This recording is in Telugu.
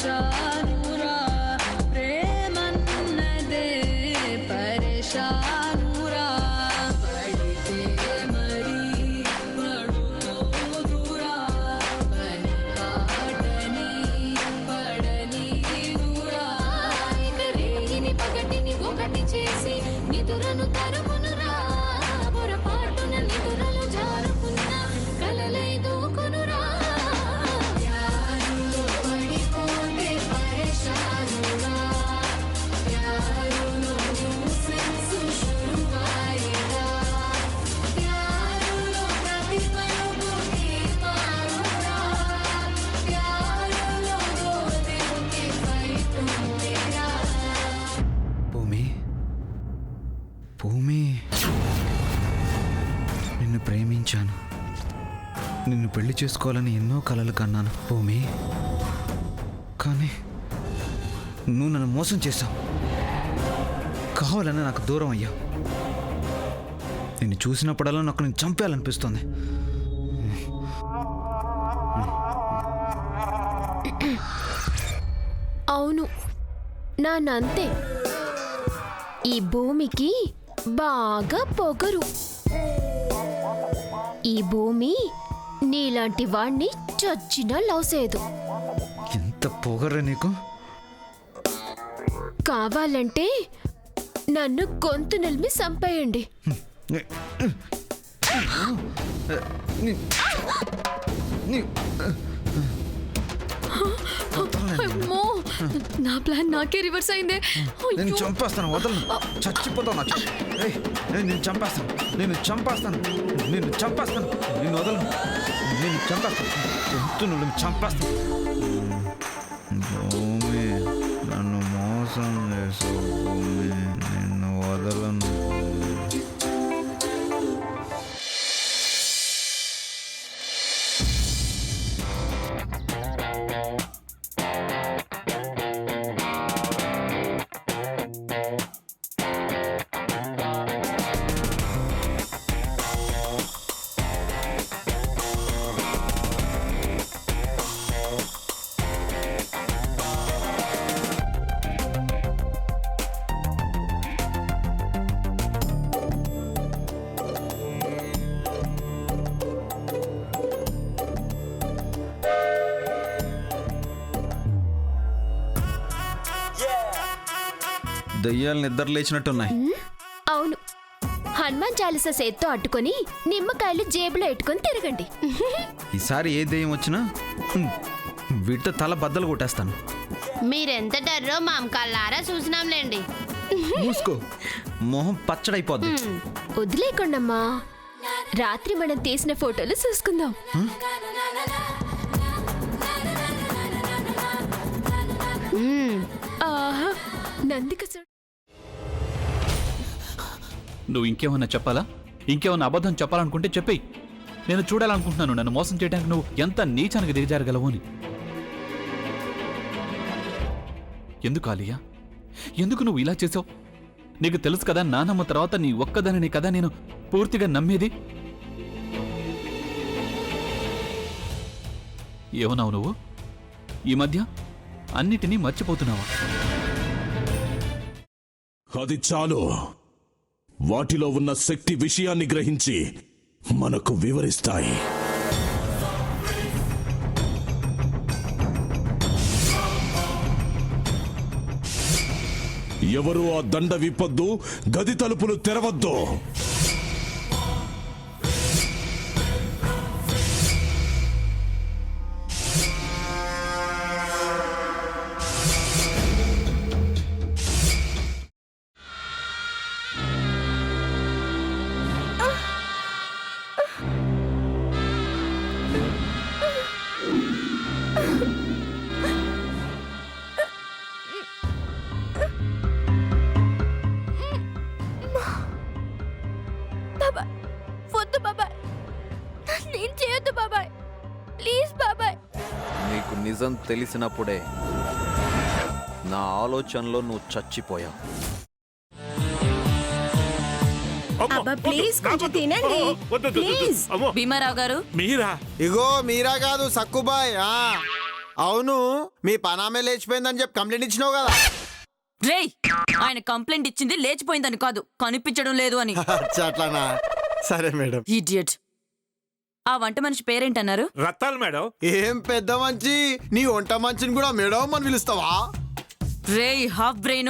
పరేషానురా ప్రేమన్నదే పరేషానురా పడితే మరి పడుతోదురా పని పాటని పడనీదురా ఇక రేగిని పగటిని ఒకటి చేసి నిదురను తరుమునురా పొరపాటున నిదురలు జారుకున్న కలలై దూకునురా ప్యారులో పడిపోతే పరేషానురా ప్యారులో న్యూసెన్స్ శురువాయిరా ప్యారులో ప్రతి పలుకు తీర్మానురా ప్యారులో దో దిల్ కే ఫైట్ మేరా భూమి భూమి నిన్ను ప్రేమించాను, నిన్ను పెళ్లి చేసుకోవాలని ఎన్నో కలలు కన్నాను భూమి. కానీ నువ్వు నన్ను మోసం చేశావు, కావాలని నాకు దూరం అయ్యావు. నిన్ను చూసినప్పుడల్లా నాకు నేను చంపేయాలనిపిస్తుంది. అవును, నానంతే. ఈ భూమికి బాగా పొగరు. ఈ భూమి నీలాంటి వాణ్ణి చచ్చినా లవ్ చేయదు. ఎంత పొగరా నీకు? కావాలంటే నన్ను గొంతు నిలిమి చంపేయండి. అమ్మో, నా ప్లాన్ నాకే రివర్స్ అయిందే. నేను చంపేస్తాను, వదలను, చచ్చిపోతావు నా నేను చంపేస్తాను, నేను చంపేస్తాను, నేను చంపేస్తాను, నేను వదలను, నేను చంపేస్తాను, నువ్వు చంపేస్తాను. భూమి నన్ను మోసం చేసావు భూమి, నిన్ను వదలను. దయ్యాలు నిద్ర లేచినట్టున్నాయి. అవును, హనుమాన్ చాలీసా సేత్తో అట్టుకొని నిమ్మకాయలు జేబులో ఎట్టుకొని తిరగండి. ఈసారి ఏ దెయ్యం వచ్చినా వీటితో తల బద్దలు కొట్టేస్తాను. మీరెంత డర్రో మాం కళ్ళారా చూసినాంలేండి. మూసుకో, మొహం పచ్చడైపోద్ది. వదిలేకుండమ్మా, రాత్రి మనం తీసిన ఫోటోలు చూసుకుందాం. ఆహా, నందిక నువ్వు ఇంకేమన్నా చెప్పాలా? ఇంకేమన్నా అబద్ధం చెప్పాలనుకుంటే చెప్పేయి. నేను చూడాలనుకుంటున్నాను నన్ను మోసం చేయడానికి నువ్వు ఎంత నీచానికి దిగజారగలవు అని. ఎందుకు ఆలియా, ఎందుకు నువ్వు ఇలా చేసావు? నీకు తెలుసు కదా, నానమ్మ తర్వాత నీ ఒక్కదానిని కదా నేను పూర్తిగా నమ్మేది. ఏమన్నావు నువ్వు? ఈ మధ్య అన్నిటినీ మర్చిపోతున్నావా? అది చాలు. వాటిలో ఉన్న శక్తి విషయాన్ని గ్రహించి మనకు వివరిస్తాయి. ఎవరు ఆ దండ విప్పొద్దు, గది తలుపులు తెరవద్దు. వద్దు బాబాయ్, నేను చేయొద్దు బాబాయ్, ప్లీజ్ బాబాయ్. నీకు నిజం తెలిసినప్పుడే నా ఆలోచనలో నువ్వు చచ్చిపోయావు. ప్లీజ్ కొంచెం తినండి ప్లీజ్. భీమారావు గారు మీరా? ఇగో మీరా కాదు సక్కుబాయ్. అవును మీ పనామే లేచిపోయిందని చెప్పి కంప్లైంట్ ఇచ్చినావు కదా. రేయ్ ఆయన కంప్లైంట్ ఇచ్చింది లేచిపోయిందని కాదు, కనిపించడం లేదు అని. అచ్చా, అట్లానా? సరే మేడం. ఇడియట్. ఆ వంట మనిషి పేరేంటన్నారు? రత్తాలు మేడం. ఏం పెద్ద మంచి, నీ వంట మంచిని కూడా మేడం అని పిలుస్తావా? రేయ్ హాఫ్ బ్రెయిన్,